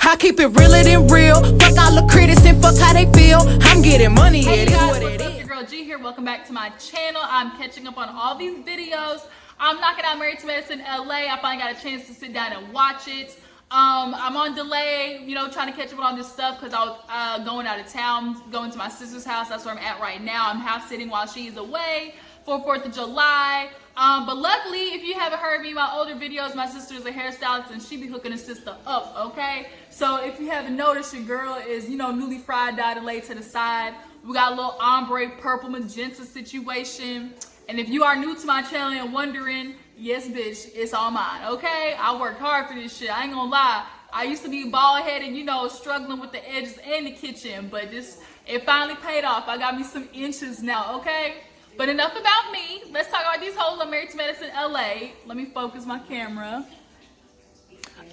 I keep it realer than real. Fuck all the critics and fuck how they feel. I'm getting money. Hey guys, what what's it up? is. Your girl G here. Welcome back to my channel. I'm catching up on all these videos. I'm knocking out Married to Medicine LA. I finally got a chance to sit down and watch it. I'm on delay, trying to catch up on this stuff because I was going out of town, going to my sister's house. That's where I'm at right now. I'm house sitting while she's away for 4th of July. But luckily, if you haven't heard me in my older videos, my sister is a hairstylist and she be hooking a sister up, okay? So if you haven't noticed, your girl is, newly fried, dyed, and laid to the side. We got a little ombre, purple, magenta situation. And if you are new to my channel and wondering, yes, bitch, it's all mine, okay? I worked hard for this shit. I ain't gonna lie. I used to be bald-headed, struggling with the edges in the kitchen. But it finally paid off. I got me some inches now, okay? But enough about me. Let's talk about these hoes on Married to Medicine LA. Let me focus my camera.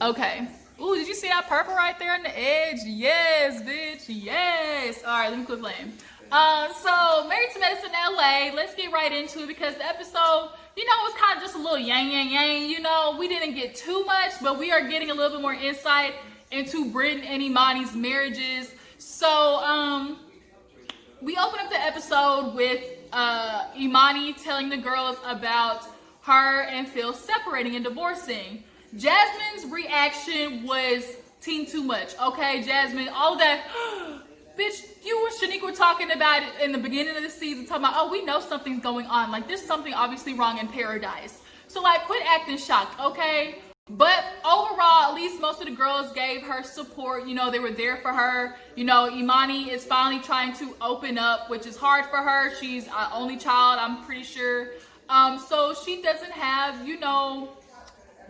Okay. Ooh, did you see that purple right there on the edge? Yes, bitch. Yes. All right, let me quit playing. So Married to Medicine LA, let's get right into it because the episode, it was kind of just a little yang. We didn't get too much, but we are getting a little bit more insight into Britton and Imani's marriages. So, we open up the episode with Imani telling the girls about her and Phil separating and divorcing. Jasmine's reaction was teen too much, okay? Jasmine, all of that, bitch, you and Shanique were talking about it in the beginning of the season, talking about, oh, we know something's going on. Like, there's something obviously wrong in paradise. So, like, quit acting shocked, okay? But overall, at least most of the girls gave her support. They were there for her. Imani is finally trying to open up, which is hard for her. She's an only child, I'm pretty sure. So she doesn't have,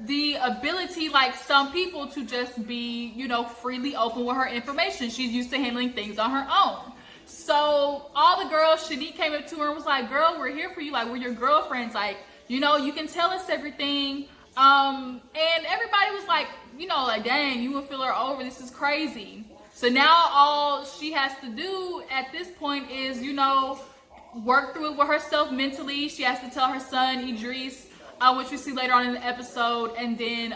the ability like some people to just be, freely open with her information. She's used to handling things on her own. So all the girls, Shanique came up to her and was like, girl, we're here for you. Like, we're your girlfriends. Like, you can tell us everything. And everybody was like, dang, you and Phil are over. This is crazy. So now all she has to do at this point is, work through it with herself mentally. She has to tell her son, Idris, which we see later on in the episode. And then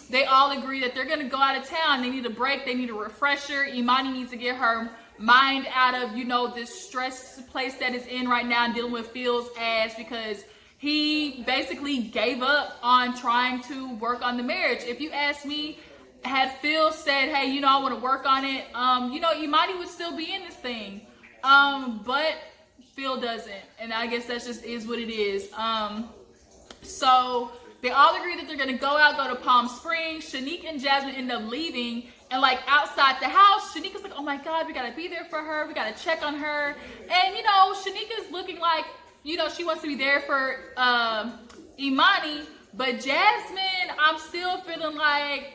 they all agree that they're going to go out of town. They need a break. They need a refresher. Imani needs to get her mind out of, this stress place that is in right now and dealing with Phil's ass because he basically gave up on trying to work on the marriage. If you ask me, had Phil said, hey, I want to work on it, Imani would still be in this thing. But Phil doesn't. And I guess that just is what it is. So they all agree that they're going to go to Palm Springs. Shanique and Jasmine end up leaving. And like outside the house, Shanique is like, oh my God, we got to be there for her. We got to check on her. And, Shanique is looking like, she wants to be there for Imani, but Jasmine, I'm still feeling like,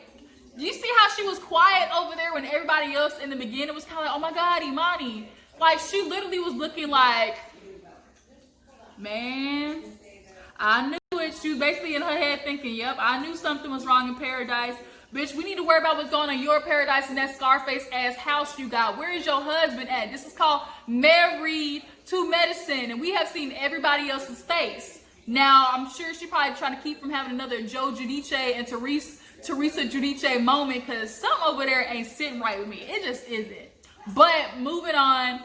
you see how she was quiet over there when everybody else in the beginning was kind of like, oh my God, Imani. Like, she literally was looking like, man, I knew it. She was basically in her head thinking, yep, I knew something was wrong in paradise. Bitch, we need to worry about what's going on in your paradise and that Scarface ass house you got. Where is your husband at? This is called Married to Medicine, and we have seen everybody else's face. Now, I'm sure she probably trying to keep from having another Joe Giudice and Teresa Giudice moment because something over there ain't sitting right with me. It just isn't. But moving on,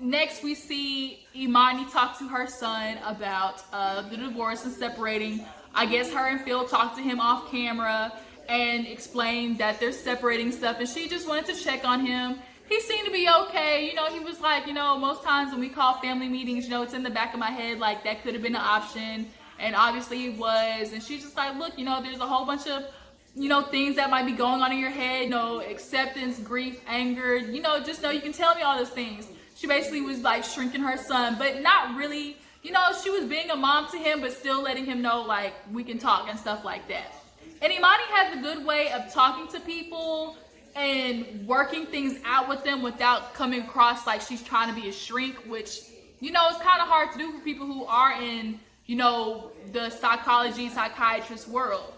next we see Imani talk to her son about the divorce and separating. I guess her and Phil talked to him off camera and explained that they're separating stuff, and she just wanted to check on him. He seemed to be okay. He was like, most times when we call family meetings, it's in the back of my head, like that could have been an option. And obviously it was. And she's just like, look, there's a whole bunch of, things that might be going on in your head, acceptance, grief, anger, just know you can tell me all those things. She basically was like shrinking her son, but not really, she was being a mom to him, but still letting him know, like, we can talk and stuff like that. And Imani has a good way of talking to people and working things out with them without coming across like she's trying to be a shrink, which, it's kind of hard to do for people who are in, the psychiatrist world.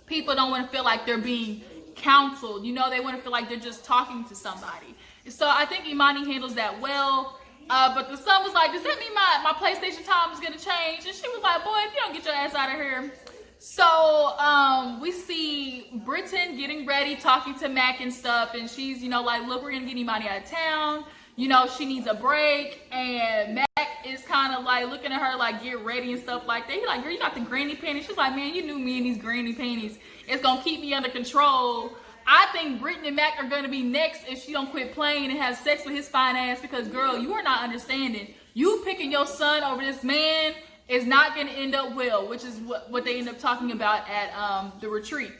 People don't want to feel like they're being counseled. They want to feel like they're just talking to somebody. So I think Imani handles that well. But the son was like, does that mean my PlayStation time is going to change? And she was like, boy, if you don't get your ass out of here, So we see Britton getting ready, talking to Mac and stuff, and she's, you know, like, look, we're gonna get Imani out of town. You know, she needs a break, and Mac is kind of like looking at her like, get ready and stuff like that. He's like, girl, you got the granny panties. She's like, man, you knew me in these granny panties. It's gonna keep me under control. I think Britton and Mac are gonna be next if she don't quit playing and have sex with his fine ass, because girl, you are not understanding. You picking your son over this man is not gonna end up well, which is what they end up talking about at the retreat.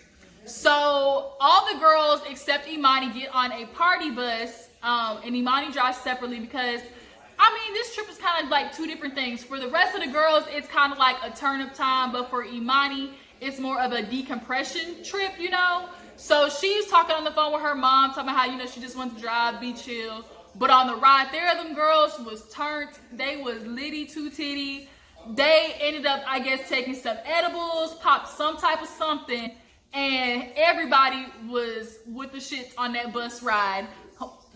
So all the girls except Imani get on a party bus, and Imani drives separately because, I mean, this trip is kind of like two different things. For the rest of the girls, it's kind of like a turn-up time, but for Imani, it's more of a decompression trip, you know? So she's talking on the phone with her mom, talking about how, you know, she just wants to drive, be chill. But on the ride there, them girls was turned. They was litty two titty. They ended up, I guess, taking some edibles, popped some type of something, and everybody was with the shits on that bus ride.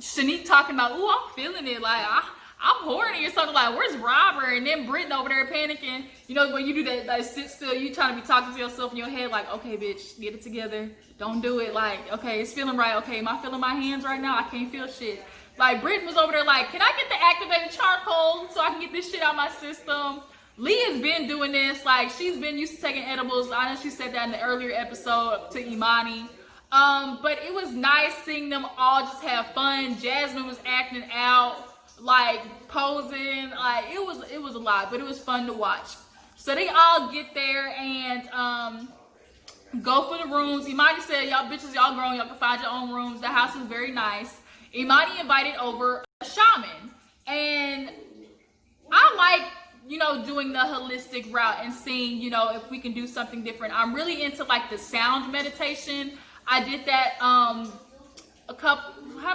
Shanique talking about, ooh, I'm feeling it, like I'm horny or something, like, where's Robert? And then Britton over there panicking. You know, when you do that sit still, you trying to be talking to yourself in your head, like, okay, bitch, get it together. Don't do it. Like, okay, it's feeling right. Okay, am I feeling my hands right now? I can't feel shit. Like, Britton was over there like, can I get the activated charcoal so I can get this shit out of my system? Leah's been doing this. Like, she's been used to taking edibles. I know she said that in the earlier episode to Imani. But it was nice seeing them all just have fun. Jasmine was acting out, like posing, like it was a lot, but it was fun to watch. So they all get there and go for the rooms. Imani said, y'all bitches, y'all grown, y'all can find your own rooms. The house was very nice. Imani invited over a shaman, and I like, you know, doing the holistic route and seeing, you know, if we can do something different. I'm really into like the sound meditation. I did that how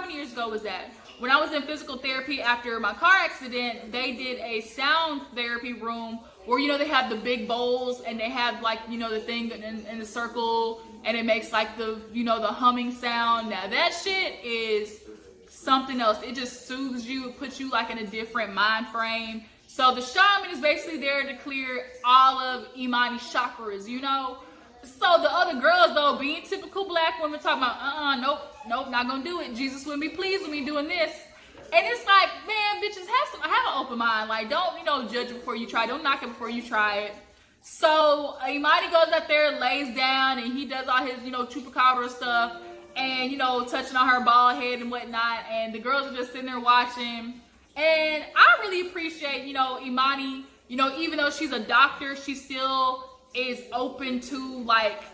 many years ago was that? When I was in physical therapy after my car accident, they did a sound therapy room where, you know, they have the big bowls and they have like, you know, the thing in the circle, and it makes like the, you know, the humming sound. Now that shit is something else. It just soothes you, it puts you like in a different mind frame. So the shaman is basically there to clear all of Imani's chakras, you know? So the other girls, though, being typical black women, talking about, nope, not gonna do it. Jesus would be pleased with me doing this. And it's like, man, bitches, have an open mind. Like, don't, you know, judge it before you try. Don't knock it before you try it. So Imani goes out there, lays down, and he does all his, you know, chupacabra stuff, and, you know, touching on her bald head and whatnot. And the girls are just sitting there watching. And I really appreciate, you know, Imani, you know, even though she's a doctor, she still is open to, like,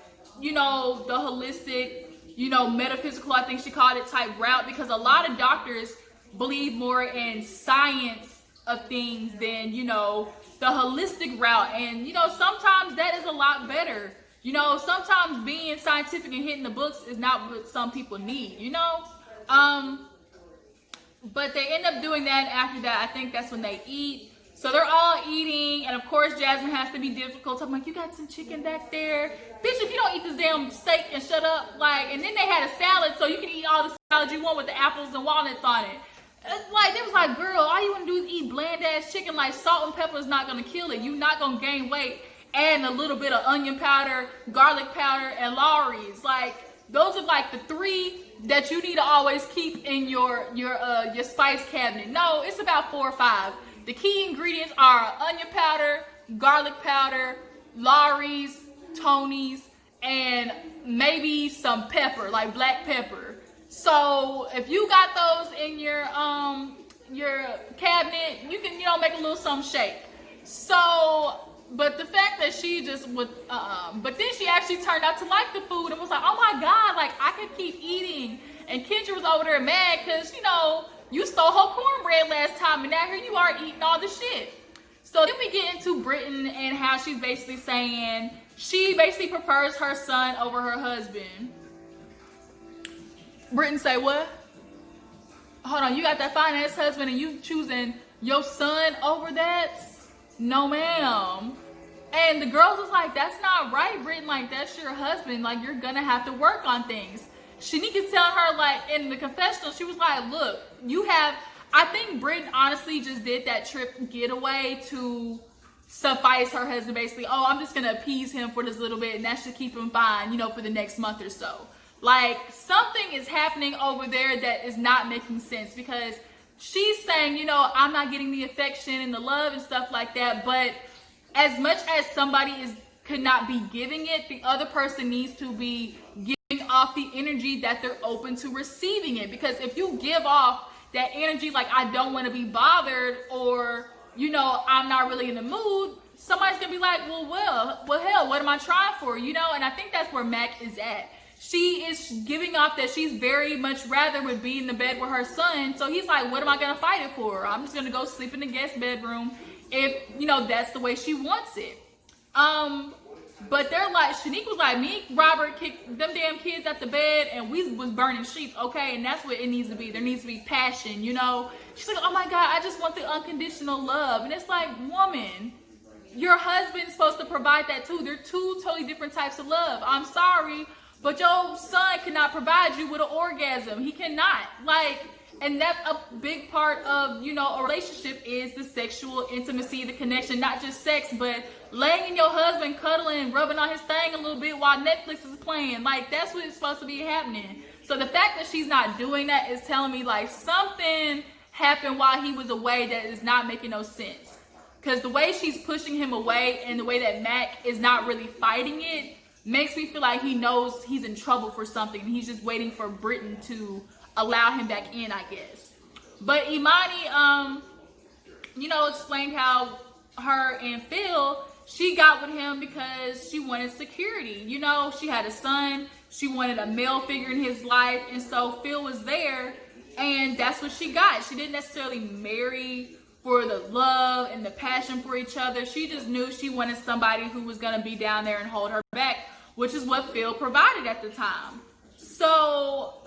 you know, the holistic, you know, metaphysical, I think she called it, type route, because a lot of doctors believe more in science of things than, you know, the holistic route. And, you know, sometimes that is a lot better. You know, sometimes being scientific and hitting the books is not what some people need, you know? But they end up doing that. After that, I think that's when they eat. So they're all eating, and of course Jasmine has to be difficult. I'm like, you got some chicken back there? Bitch, if you don't eat this damn steak and shut up. Like, and then they had a salad, so you can eat all the salad you want with the apples and walnuts on it. Like, they was like, girl, all you want to do is eat bland-ass chicken. Like, salt and pepper is not going to kill it. You're not going to gain weight. Adding a little bit of onion powder, garlic powder, and Lawry's. Like, those are like the three that you need to always keep in your spice cabinet. No, it's about 4 or 5. The key ingredients are onion powder, garlic powder, Lawry's, Tony's, and maybe some pepper, like black pepper. So if you got those in your cabinet, you can, you know, make a little something shake. So, but the fact that she just would, but then she actually turned out to like the food and was like, oh my God, like I could keep eating. And Kendra was over there mad because, you know, you stole her cornbread last time, and now here you are eating all the shit. So then we get into Britton and how she's basically saying she basically prefers her son over her husband. Britton say what? Hold on, you got that fine ass husband and you choosing your son over that? No, ma'am. And the girls was like, that's not right, Britton. Like, that's your husband. Like, you're gonna have to work on things. Shanika's telling her, like, in the confessional, she was like, look, you have, I think Britton honestly just did that trip getaway to suffice her husband basically. Oh, I'm just gonna appease him for this little bit and that should keep him fine, you know, for the next month or so. Like, something is happening over there that is not making sense, because she's saying, you know, I'm not getting the affection and the love and stuff like that, but as much as somebody could not be giving it, the other person needs to be giving off the energy that they're open to receiving it. Because if you give off that energy like, I don't want to be bothered, or, you know, I'm not really in the mood, somebody's gonna be like, well hell, what am I trying for, you know? And I think that's where Mac is at. She is giving off that she's very much rather would be in the bed with her son. So he's like, what am I gonna fight it for? I'm just gonna go sleep in the guest bedroom if, you know, that's the way she wants it. But they're like, Shanique was like, me and Robert kicked them damn kids at the bed and we was burning sheets, okay? And that's what it needs to be. There needs to be passion, you know? She's like, oh my God, I just want the unconditional love. And it's like, woman, your husband's supposed to provide that too. They're two totally different types of love. I'm sorry, but your son cannot provide you with an orgasm. He cannot. Like, and that's a big part of, you know, a relationship is the sexual intimacy, the connection, not just sex, but laying in your husband, cuddling, rubbing on his thing a little bit while Netflix is playing. Like, that's what is supposed to be happening. So the fact that she's not doing that is telling me, like, something happened while he was away that is not making no sense. Because the way she's pushing him away and the way that Mac is not really fighting it makes me feel like he knows he's in trouble for something. He's just waiting for Britton to allow him back in, I guess. But Imani, you know, explained how her and Phil, she got with him because she wanted security. You know, she had a son. She wanted a male figure in his life. And so Phil was there, and that's what she got. She didn't necessarily marry for the love and the passion for each other. She just knew she wanted somebody who was going to be down there and hold her back, which is what Phil provided at the time. So,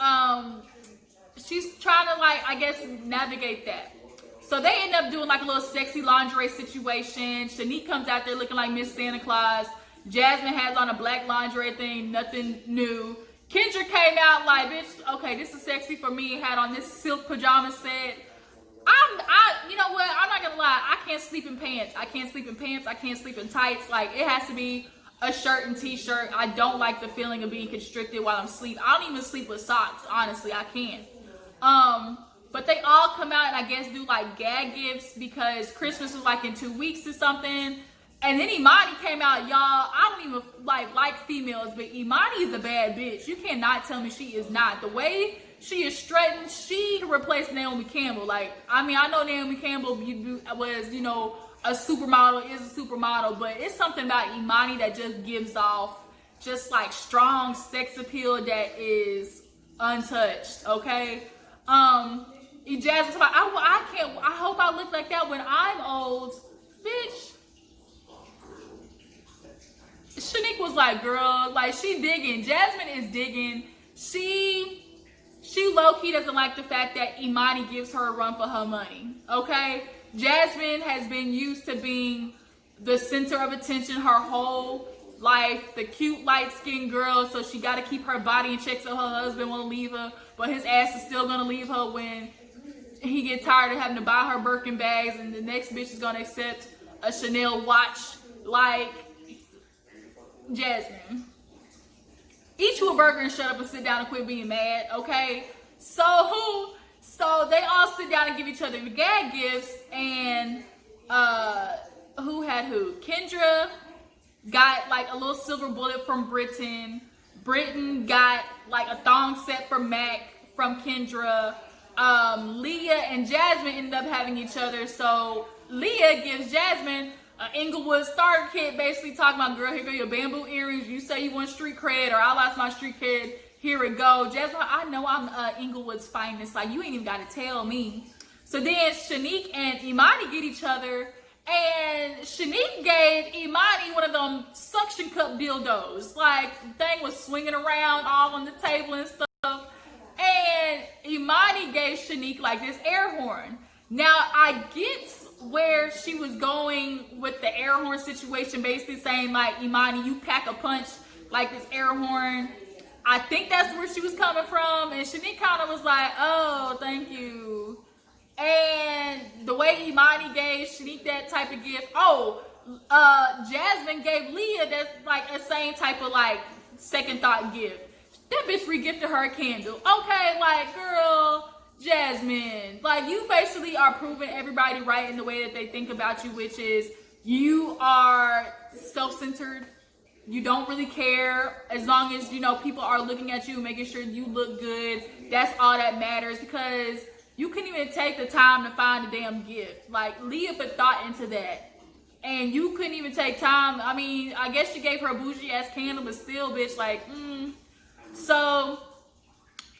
she's trying to, like, I guess, navigate that. So they end up doing like a little sexy lingerie situation. Shanique comes out there looking like Miss Santa Claus. Jasmine has on a black lingerie thing, nothing new. Kendra came out like, bitch, okay, this is sexy for me. Had on this silk pajama set. You know what? I'm not gonna lie. I can't sleep in pants. I can't sleep in pants. I can't sleep in tights. Like, it has to be a shirt and t-shirt. I don't like the feeling of being constricted while I'm asleep. I don't even sleep with socks. Honestly, I can't. But they all come out and I guess do like gag gifts because Christmas was like in 2 weeks or something. And then Imani came out, y'all. I don't even like females, but Imani is a bad bitch. You cannot tell me she is not. The way she is strutting, she could replace Naomi Campbell. Like, I mean, I know Naomi Campbell was, you know, a supermodel, is a supermodel, but it's something about Imani that just gives off just like strong sex appeal that is untouched, okay? Jasmine's like, I hope I look like that when I'm old. Bitch. Shanique was like, girl, like, she digging. Jasmine is digging. She low-key doesn't like the fact that Imani gives her a run for her money, okay? Jasmine has been used to being the center of attention her whole life, the cute light-skinned girl, so she got to keep her body in check so her husband won't leave her, but his ass is still going to leave her when he get tired of having to buy her Birkin bags, and the next bitch is going to accept a Chanel watch. Like, Jasmine, eat you a burger and shut up and sit down and quit being mad, okay? So they all sit down and give each other the gag gifts, and who had who? Kendra got like a little silver bullet from Britton. Britton got like a thong set for Mac from Kendra. Leah and Jasmine ended up having each other. So Leah gives Jasmine an Inglewood starter kit, basically talking about, girl, here go your bamboo earrings. You say you want street cred, or I lost my street cred. Here it go. Jasmine, I know I'm Inglewood's finest. Like, you ain't even got to tell me. So then Shanique and Imani get each other. And Shanique gave Imani one of them suction cup dildos. Like, the thing was swinging around all on the table and stuff. And Imani gave Shanique like this air horn. Now, I get where she was going with the air horn situation, basically saying like, Imani, you pack a punch like this air horn. I think that's where she was coming from. And Shanique kind of was like, oh, thank you. And the way Imani gave Shanique that type of gift, oh, Jasmine gave Leah that like a same type of like second thought gift. That bitch re-gifted her a candle. Okay, like girl, Jasmine, like you basically are proving everybody right in the way that they think about you, which is you are self-centered. You don't really care as long as you know people are looking at you, making sure you look good. That's all that matters, because you couldn't even take the time to find a damn gift. Like Leah put thought into that. And you couldn't even take time. I mean, I guess you gave her a bougie ass candle, but still, bitch, like, So,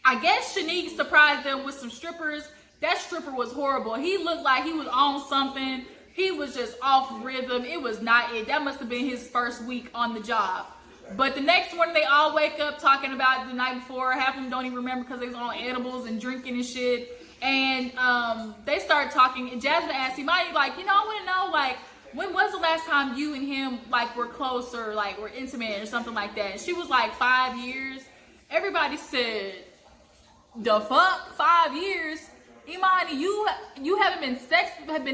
I guess Shanique surprised them with some strippers. That stripper was horrible. He looked like he was on something. He was just off rhythm. It was not it. That must have been his first week on the job. But the next morning, they all wake up talking about the night before. Half of them don't even remember because they was on edibles and drinking and shit. And they started talking. And Jasmine asked Imani, like, you know, I want to know, like, when was the last time you and him like were close or like were intimate or something like that? And she was like 5 years. Everybody said, the fuck, 5 years? Imani, you haven't been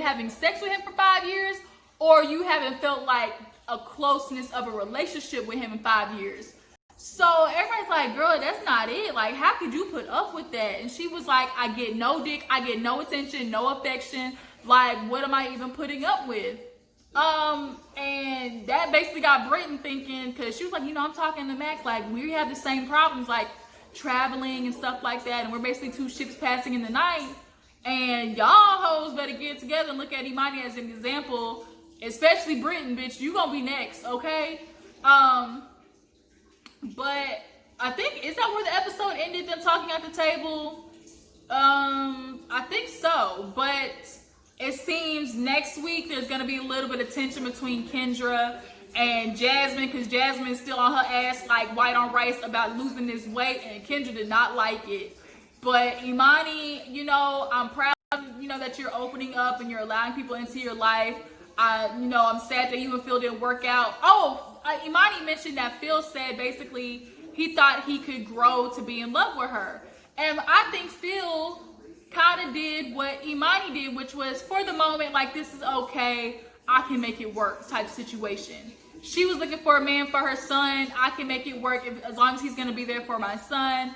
having sex with him for 5 years, or you haven't felt like a closeness of a relationship with him in 5 years. So everybody's like, girl, that's not it. Like, how could you put up with that? And she was like, I get no dick, I get no attention, no affection. Like, what am I even putting up with? And that basically got Britton thinking, because she was like, you know, I'm talking to Mac, like, we have the same problems, like traveling and stuff like that, and we're basically two ships passing in the night, and y'all hoes better get together and look at Imani as an example, especially Britton, bitch, you gonna be next, okay? But I think, is that where the episode ended, them talking at the table? I think so, but it seems next week there's going to be a little bit of tension between Kendra and Jasmine, because Jasmine is still on her ass like white on rice about losing this weight, and Kendra did not like it. But Imani, you know, I'm proud, you know, that you're opening up and you're allowing people into your life. You know, I'm sad that you and Phil didn't work out. Oh, Imani mentioned that Phil said basically he thought he could grow to be in love with her. And I think Phil kind of did what Imani did, which was for the moment, like, this is okay, I can make it work type situation. She was looking for a man for her son. I can make it work as long as he's going to be there for my son.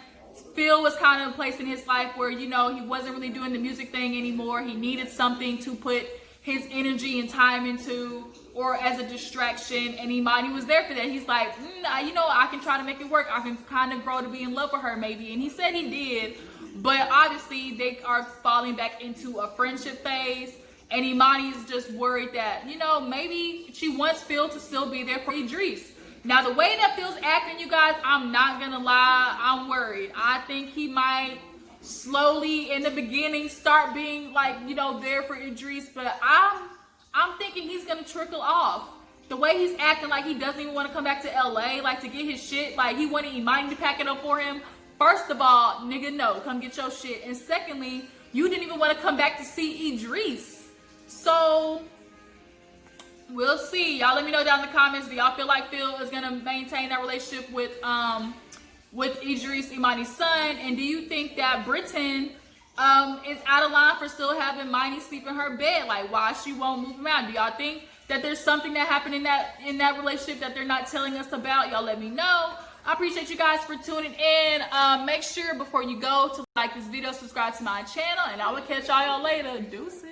Phil was kind of a place in his life where, you know, he wasn't really doing the music thing anymore. He needed something to put his energy and time into, or as a distraction, and Imani was there for that. He's like, you know, I can try to make it work. I can kind of grow to be in love with her maybe. And he said he did. But obviously, they are falling back into a friendship phase. And Imani is just worried that, you know, maybe she wants Phil to still be there for Idris. Now, the way that Phil's acting, you guys, I'm not going to lie, I'm worried. I think he might slowly, in the beginning, start being, like, you know, there for Idris. But I'm thinking he's going to trickle off. The way he's acting like he doesn't even want to come back to LA, like, to get his shit. Like, he wanted Imani to pack it up for him. First of all, nigga, no, come get your shit. And secondly, you didn't even want to come back to see Idris. So, we'll see. Y'all let me know down in the comments. Do y'all feel like Phil is going to maintain that relationship with Idris, Imani's son? And do you think that Britton is out of line for still having Imani sleep in her bed? Like, why she won't move around? Do y'all think that there's something that happened in that relationship that they're not telling us about? Y'all let me know. I appreciate you guys for tuning in. Make sure before you go to like this video, subscribe to my channel, and I will catch y'all later. Deuces.